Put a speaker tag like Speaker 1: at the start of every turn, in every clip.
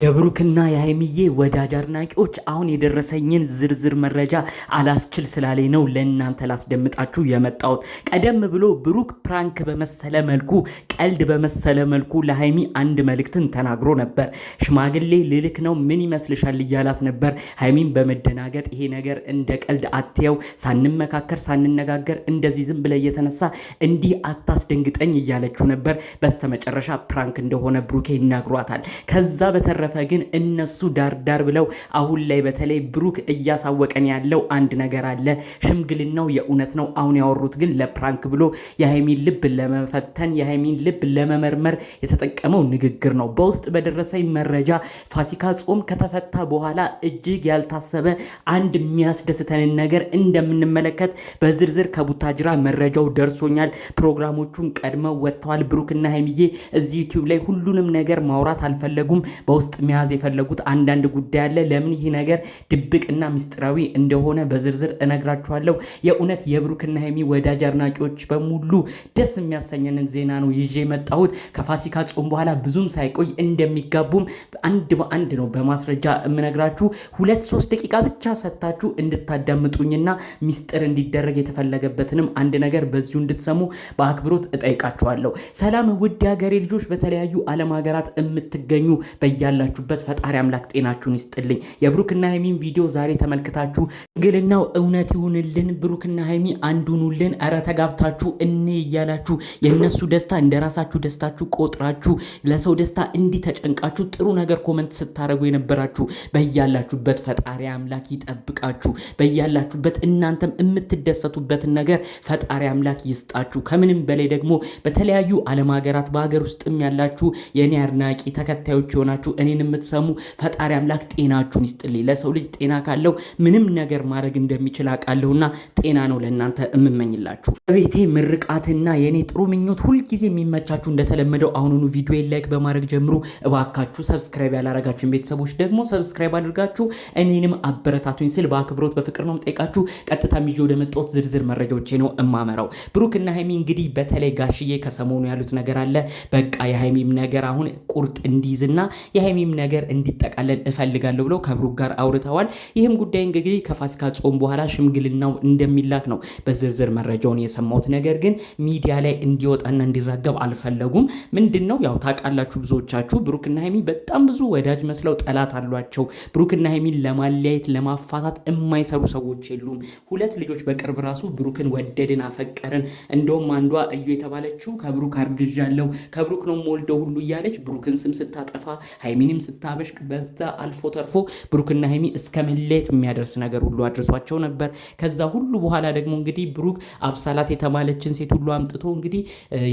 Speaker 1: የብሩክና የሃይሚዬ ወዳጅ አድናቂዎች አሁን የደረሰኝን ዝርዝር መረጃ አላስችል ስላለኝ ነው ለእናንተ ላስደምጣችሁ የመጣሁት። ቀደም ብሎ ብሩክ ፕራንክ በመሰለ መልኩ ቀልድ በመሰለ መልኩ ለሃይሚ አንድ መልእክትን ተናግሮ ነበር። ሽማግሌ ልልክ ነው ምን ይመስልሻል እያላት ነበር። ሃይሚን በመደናገጥ ይሄ ነገር እንደ ቀልድ አትየው፣ ሳንመካከር ሳንነጋገር እንደዚህ ዝም ብለ እየተነሳ እንዲህ አታስደንግጠኝ እያለችው ነበር። በስተመጨረሻ ፕራንክ እንደሆነ ብሩኬ ይናግሯታል። ከዛ በተረፈ ግን እነሱ ዳር ብለው አሁን ላይ በተለይ ብሩክ እያሳወቀን ያለው አንድ ነገር አለ። ሽምግልናው የእውነት ነው። አሁን ያወሩት ግን ለፕራንክ ብሎ የሃይሚን ልብ ለመፈተን የሃይሚን ልብ ለመመርመር የተጠቀመው ንግግር ነው። በውስጥ በደረሰኝ መረጃ ፋሲካ ጾም ከተፈታ በኋላ እጅግ ያልታሰበ አንድ የሚያስደስተንን ነገር እንደምንመለከት በዝርዝር ከቡታጅራ መረጃው ደርሶኛል። ፕሮግራሞቹን ቀድመው ወጥተዋል። ብሩክና ሃይሚዬ እዚህ ዩቲዩብ ላይ ሁሉንም ነገር ማውራት አልፈለጉም። በውስጥ መያዝ የፈለጉት አንዳንድ ጉዳይ አለ። ለምን ይህ ነገር ድብቅና ምስጢራዊ እንደሆነ በዝርዝር እነግራችኋለሁ። የእውነት የብሩክና ሃይሚ ወዳጅ አድናቂዎች በሙሉ ደስ የሚያሰኘንን ዜና ነው ይዤ የመጣሁት። ከፋሲካ ጾም በኋላ ብዙም ሳይቆይ እንደሚጋቡም አንድ በአንድ ነው በማስረጃ የምነግራችሁ። 2-3 ደቂቃ ብቻ ሰጥታችሁ እንድታዳምጡኝና ምስጢር እንዲደረግ የተፈለገበትንም አንድ ነገር በዚሁ እንድትሰሙ በአክብሮት እጠይቃችኋለሁ። ሰላም ውድ ሀገሬ ልጆች፣ በተለያዩ ዓለም ሀገራት የምትገኙ ያላችሁበት ፈጣሪ አምላክ ጤናችሁን ይስጥልኝ። የብሩክና ሃይሚን ቪዲዮ ዛሬ ተመልክታችሁ ሽምግልናው እውነት ይሁንልን፣ ብሩክና ሃይሚ አንዱኑልን፣ ኧረ ተጋብታችሁ እኔ እያላችሁ የነሱ ደስታ እንደራሳችሁ ደስታችሁ ቆጥራችሁ ለሰው ደስታ እንዲህ ተጨንቃችሁ ጥሩ ነገር ኮመንት ስታደርጉ የነበራችሁ በያላችሁበት ፈጣሪ አምላክ ይጠብቃችሁ። በያላችሁበት እናንተም የምትደሰቱበትን ነገር ፈጣሪ አምላክ ይስጣችሁ። ከምንም በላይ ደግሞ በተለያዩ ዓለም ሀገራት በሀገር ውስጥም ያላችሁ የኔ አድናቂ ተከታዮች ሆናችሁ እኔን የምትሰሙ ፈጣሪ አምላክ ጤናችሁን ይስጥልኝ። ለሰው ልጅ ጤና ካለው ምንም ነገር ማድረግ እንደሚችል አውቃለሁና ጤና ነው ለእናንተ የምመኝላችሁ። በቤቴ ምርቃትና የኔ ጥሩ ምኞት ሁልጊዜ የሚመቻችሁ እንደተለመደው አሁኑኑ ቪዲዮ ላይክ በማድረግ ጀምሩ። እባካችሁ ሰብስክራይብ ያላረጋችሁን ቤተሰቦች ደግሞ ሰብስክራይብ አድርጋችሁ እኔንም አበረታቱኝ ስል በአክብሮት በፍቅር ነው የምጠይቃችሁ። ቀጥታ ይዤ ወደ መጣሁት ዝርዝር መረጃዎቼ ነው እማመራው። ብሩክና ሃይሚ እንግዲህ በተለይ ጋሽዬ ከሰሞኑ ያሉት ነገር አለ። በቃ የሃይሚም ነገር አሁን ቁርጥ እንዲይዝና የሃይሚም ነገር እንዲጠቃለል እፈልጋለሁ ብለው ከብሩክ ጋር አውርተዋል። ይህም ጉዳይ እንግዲህ ከፋሲካ ጾም በኋላ ሽምግልናው እንደሚላክ ነው በዝርዝር መረጃውን የሰማሁት። ነገር ግን ሚዲያ ላይ እንዲወጣና እንዲራገብ አልፈለጉም። ምንድነው ያው ታውቃላችሁ ብዙዎቻችሁ ብሩክና ሃይሚ በጣም ብዙ ወዳጅ መስለው ጠላት አሏቸው። ብሩክና ሃይሚን ለማለያየት ለማፋታት የማይሰሩ ሰዎች የሉም። ሁለት ልጆች በቅርብ ራሱ ብሩክን ወደድን አፈቀርን፣ እንደውም አንዷ እዩ የተባለችው ከብሩክ አርግዣለሁ ከብሩክ ነው የምወልደው ሁሉ እያለች ብሩክን ስም ስታጠፋ ሃይሚንም ስታበሽቅ በዛ አልፎ ተርፎ ብሩክና ሃይሚ እስከ መለየት የሚያደርስ ነገር ሁሉ አድርሷቸው ነበር። ከዛ ሁሉ በኋላ ደግሞ እንግዲህ ብሩክ አብሳላት የተባለችን ሴት ሁሉ አምጥቶ እንግዲህ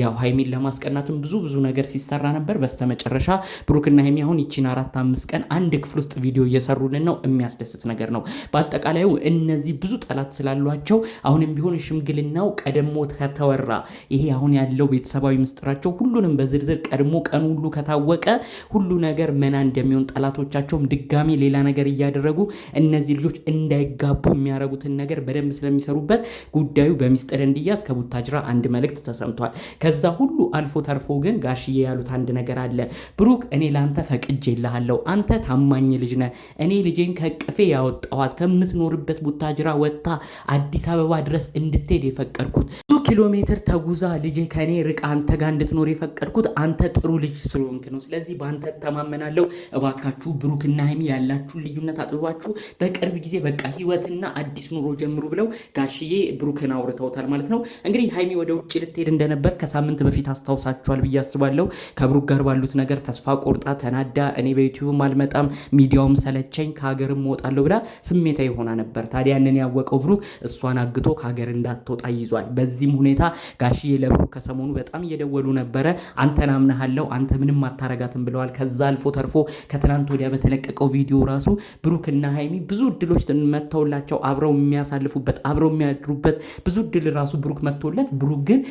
Speaker 1: ያው ሃይሚን ለማስቀናትም ብዙ ነገር ሲሰራ ነበር። በስተመጨረሻ ብሩክና ሃይሚ አሁን ይቺን 4-5 ቀን አንድ ክፍል ውስጥ ቪዲዮ እየሰሩልን ነው። የሚያስደስት ነገር ነው። በአጠቃላዩ እነዚህ ብዙ ጠላት ስላሏቸው አሁንም ቢሆን ሽምግልናው ቀደሞ ከተወራ ይሄ አሁን ያለው ቤተሰባዊ ምስጢራቸው ሁሉንም በዝርዝር ቀድሞ ቀኑ ሁሉ ከታወቀ ሁሉ ነገር መና እንደሚሆን ጠላቶቻቸውም ድጋሚ ሌላ ነገር እያደረጉ እነዚህ ልጆች እንዳይጋቡ የሚያደርጉትን ነገር በደንብ ስለሚሰሩበት ጉዳዩ በሚስጥር እንዲያዝ ከቡታጅራ አንድ መልእክት ተሰምቷል። ከዛ ሁሉ አልፎ ተርፎ ግን ጋሽዬ ያሉት አንድ ነገር አለ። ብሩክ እኔ ላንተ ፈቅጄልሃለሁ፣ አንተ ታማኝ ልጅ ነህ። እኔ ልጄን ከቅፌ ያወጣኋት ከምትኖርበት ቡታጅራ ወጥታ አዲስ አበባ ድረስ እንድትሄድ የፈቀድኩት ብዙ ኪሎ ሜትር ተጉዛ ልጄ ከኔ ርቃ አንተ ጋር እንድትኖር የፈቀድኩት አንተ ጥሩ ልጅ ስለሆንክ ነው። ስለዚህ በአንተ ተማመናለሁ። እባካችሁ ብሩክና ሃይሚ ያላችሁን ልዩነት አጥብባችሁ በቅርብ ጊዜ በቃ ህይወትና አዲስ ኑሮ ጀምሩ ብለው ጋሽዬ ብሩክን አውርተውታል ማለት ነው። እንግዲህ ሃይሚ ወደ ውጭ ልትሄድ እንደነበር ከሳምንት በፊት አስታውሳችኋል ብዬ አስባለሁ። ከብሩክ ጋር ባሉት ነገር ተስፋ ቆርጣ ተናዳ እኔ በዩቲዩብም አልመጣም ሚዲያውም ሰለቸኝ ከሀገርም እወጣለሁ ብላ ስሜታዊ ሆና ነበር። ታዲያ ያንን ያወቀው ብሩክ እሷን አግቶ ከሀገር እንዳትወጣ ይዟል። በዚህም ሁኔታ ጋሽዬ ለብሩክ ከሰሞኑ በጣም እየደወሉ ነበረ። አንተን አምናሃለሁ፣ አንተ ምንም አታረጋትም ብለዋል። ከዛ አልፎ ተርፎ ከትናንት ወዲያ በተለቀቀው ቪዲዮ ራሱ ብሩክና ሃይሚ ብዙ እድሎች መተውላቸው አብረው የሚያሳልፉበት አብረው የሚያድሩበት ብዙ እድል ራሱ ብሩክ መተውለት፣ ብሩክ ግን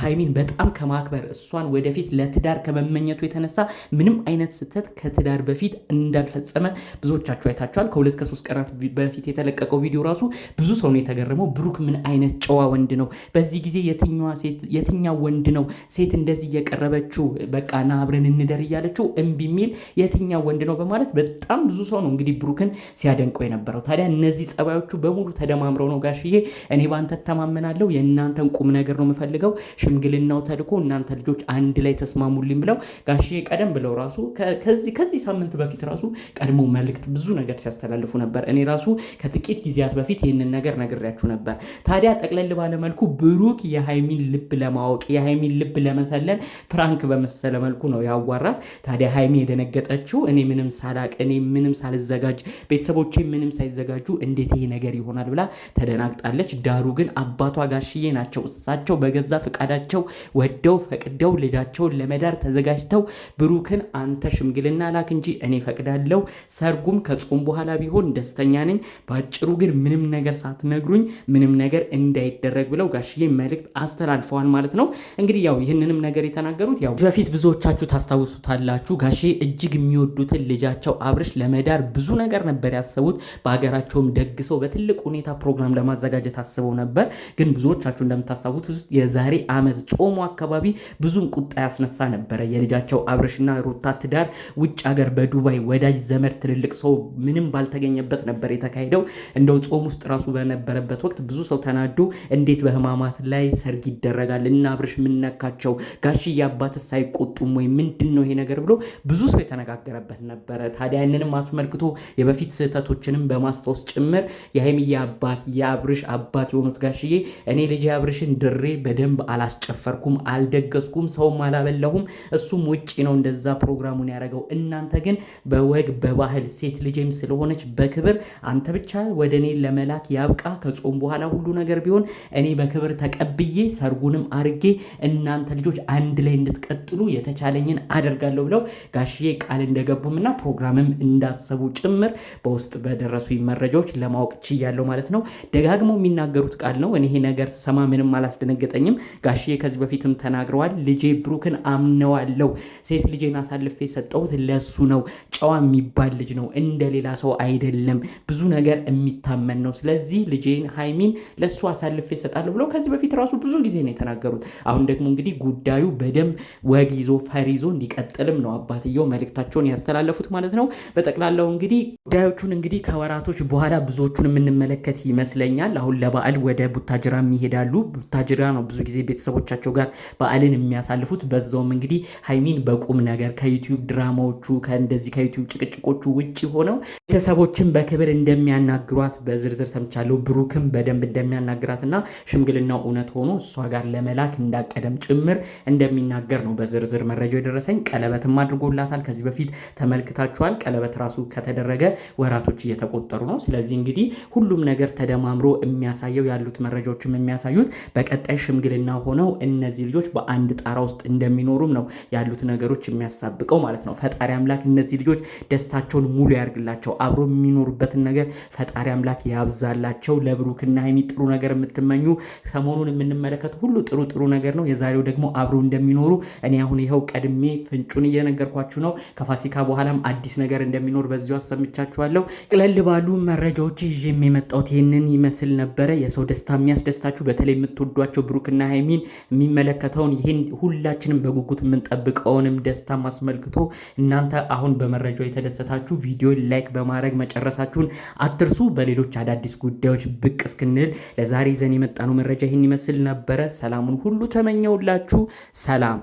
Speaker 1: ሃይሚን በጣም ከማክበር እሷን ወደፊት ለትዳር ከመመኘቱ የተነሳ ምንም አይነት ስህተት ከትዳር በፊት እንዳልፈጸመ ብዙዎቻችሁ አይታችኋል። ከ2-3 ቀናት በፊት የተለቀቀው ቪዲዮ ራሱ ብዙ ሰው ነው የተገረመው። ብሩክ ምን አይነት ጨዋ ወንድ ነው! በዚህ ጊዜ የትኛው ወንድ ነው ሴት እንደዚህ እየቀረበችው በቃ ና አብረን እንደር እያለችው እምቢ የሚል የትኛው ወንድ ነው በማለት በጣም ብዙ ሰው ነው እንግዲህ ብሩክን ሲያደንቀው የነበረው። ታዲያ እነዚህ ጸባዮቹ በሙሉ ተደማምረው ነው ጋሽዬ እኔ ባንተ ተማመናለሁ፣ የእናንተን ቁም ነገር ነው የምፈልገው፣ ሽምግልናው ተልኮ እናንተ ልጆች አንድ ላይ ተስማሙልኝ ብለው ጋሽዬ ቀደም ብለው ራሱ ከዚህ ሳምንት በፊት ራሱ ቀድሞ መልእክት ብዙ ነገር ሲያስተላልፉ ነበር። እኔ ራሱ ከጥቂት ጊዜያት በፊት ይህንን ነገር ነግሬያችሁ ነበር። ታዲያ ጠቅለል ባለመልኩ ብሩክ የሃይሚን ልብ ለማወቅ የሃይሚን ልብ ለመሰለል ፕራንክ በመሰለ መልኩ ነው ያዋራት። ታዲያ ሃይሚ የደነገጠችው እኔ ምንም ሳላቅ እኔ ምንም ሳልዘጋጅ ቤተሰቦቼ ምንም ሳይዘጋጁ እንዴት ይሄ ነገር ይሆናል ብላ ተደናግጣለች። ዳሩ ግን አባቷ ጋሽዬ ናቸው። እሳቸው በገዛ ፈቃዳቸው ወደው ፈቅደው ልጃቸውን ለመዳር ተዘጋጅተው ብሩክን አንተ ሽምግልና ላክ እንጂ እኔ ፈቅዳለሁ፣ ሰርጉም ከጾም በኋላ ቢሆን ደስተኛ ነኝ፣ በአጭሩ ግን ምንም ነገር ሳትነግሩኝ ምንም ነገር እንዳይደረግ ብለው ጋሽዬ መልእክት አስተላልፈዋል ማለት ነው። እንግዲህ ያው ይህንንም ነገር የተናገሩት ያው በፊት ብዙዎቻችሁ ታስታውሱታላችሁ። ጋሽዬ እጅግ የሚወዱትን ልጃቸው አብርሽ ለመዳር ብዙ ነገር ነበር ያሰቡት። በሀገራቸውም ደግሰው በትልቅ ሁኔታ ፕሮግራም ለማዘጋጀት አስበው ነበር። ግን ብዙዎቻችሁ እንደምታስታውሱት ውስጥ የዛሬ ዓመት ጾሙ አካባቢ ብዙም ቁጣ ያስነሳ ነበረ። የልጃቸው አብርሽና ሩታ ትዳር ውጭ ሀገር በዱባይ ወዳጅ ዘመድ ትልልቅ ሰው ምንም ባልተገኘበት ነበር የተካሄደው። እንደው ጾም ውስጥ ራሱ በነበረበት ወቅት ብዙ ሰው ተናዶ እንዴት በህማማት ላይ ሰርግ ይደረጋል እና አብርሽ ምነካቸው ጋሽዬ አባትስ አይቆጡም ወይ ምንድን ነው ይሄ ነገር ብሎ ብዙ ሰው የተነጋገረበት ነበረ። ታዲያ ያንንም አስመልክቶ የበፊት ስህተቶችንም በማስታወስ ጭምር የሃይሚዬ አባት የአብርሽ አባት የሆኑት ጋሽዬ እኔ ልጅ አብርሽን ድሬ በደንብ አላስጨፈርኩም፣ አልደገስኩም፣ ሰውም አላበላሁም፣ እሱም ውጪ ነው እንደዛ ፕሮግራሙን ያደረገው። እናንተ ግን በወግ በባህል ሴት ልጅም ስለሆነች በክብር አንተ ብቻ ወደ እኔ ለመላክ ያብቃ፣ ከጾም በኋላ ሁሉ ነገር ቢሆን እኔ በክብር ተቀብዬ ሰርጉንም አርጌ እናንተ ልጆች አንድ ላይ እንድትቀጥሉ የተቻለኝን አደርጋለሁ ብለው ጋሽዬ ቃል እንደገቡምና ፕሮግራምም እንዳሰቡ ጭምር በውስጥ በደረሱ መረጃዎች ለማወቅ ችያለሁ ማለት ነው። ደጋግመው የሚናገሩት ቃል ነው። እኔ ይሄ ነገር ሰማ ምንም አላስደነገጠኝም። ጋሽዬ ከዚህ በፊትም ተናግረዋል። ልጄ ብሩክን አምነዋለሁ፣ ሴት ልጄን አሳልፌ የሰጠሁት ለሱ ነው፣ ጨዋ የሚባል ልጅ ነው፣ እንደሌላ ሰው አይደለም፣ ብዙ ነገር የሚታመን ነው። ስለዚህ ልጄን ሃይሚን ለሱ አሳልፌ እሰጣለሁ ብለው ከዚህ በፊት ራሱ ብዙ ጊዜ ነው የተናገሩት። አሁን ደግሞ እንግዲህ ጉዳዩ በደንብ ወግ ይዞ ፈር ይዞ እንዲቀጥልም ነው አባትየው መልእክታቸውን ያስተላለፉት ማለት ነው። በጠቅላላው እንግዲህ ጉዳዮቹን እንግዲህ ከወራቶች በኋላ ብዙዎቹን የምንመለከት ይመስለኛል። አሁን ለበዓል ወደ ቡታጅራም ይሄዳሉ። ቡታጅራ ነው ብዙ ጊዜ ቤተሰቦቻቸው ጋር በዓልን የሚያሳልፉት። በዛውም እንግዲህ ሃይሚን በቁም ነገር ከዩቲዩብ ድራማዎቹ ከእንደዚህ ከዩቲዩብ ጭቅጭቆቹ ውጭ ሆነው ቤተሰቦችን በክብር እንደሚያናግሯት በዝርዝር ሰምቻለሁ። ብሩክም በደንብ እንደሚያናግራትና ሽምግልናው እውነት ሆኖ እሷ ጋር ለመላክ እንዳቀደም ጭምር እንደሚናገር ነው በዝርዝር መረጃው የደረሰኝ። ቀለበትም አድርጎላታል። ከዚህ በፊት ተመልክታችኋል። ቀለበት ራሱ ከተደረገ ወራቶች እየተቆጠሩ ነው። ስለዚህ እንግዲህ ሁሉም ነገር ተደማምሮ የሚያሳየው ያሉት መረጃዎችም የሚያሳዩት በቀጣይ ሽምግልና ሆነው እነዚህ ልጆች በአንድ ጣራ ውስጥ እንደሚኖሩም ነው ያሉት ነገሮች የሚያሳብቀው ማለት ነው። ፈጣሪ አምላክ እነዚህ ልጆች ደስታቸውን ሙሉ ያርግላቸው። አብሮ የሚኖሩበትን ነገር ፈጣሪ አምላክ ያብዛላቸው። ለብሩክና ሃይሚ ጥሩ ነገር የምትመኙ ሰሞኑን የምንመለከት ሁሉ ጥሩ ነገር ነው። የዛሬው ደግሞ አብሮ እንደሚኖሩ እኔ አሁን ይኸው ቀድሜ ፍንጩን እየነገርኳችሁ ነው። ከፋሲካ በኋላም አዲስ ነገር እንደሚኖር በዚሁ አሰምቻችኋለሁ። ቅለል ባሉ መረጃዎች ይዤ የመጣሁት ይህንን ይመስል ነበረ። የሰው ደስታ የሚያስደስታችሁ በተለይ የምትወዷቸው ብሩክና ሃይሚን የሚመለከተውን ይህን ሁላችንም በጉጉት የምንጠብቀውንም ደስታ አስመልክቶ እናንተ አሁን በመረጃው የተደሰታችሁ ቪዲዮ ላይክ በማድረግ መጨረሳችሁን አትርሱ። በሌሎች አዳዲስ ጉዳዮች ብቅ እስክንል ለዛሬ ይዘን የመጣነው መረጃ ይህን ይመስል ነበረ። ሰላሙን ሁሉ ተመኘውላችሁ። ሰላም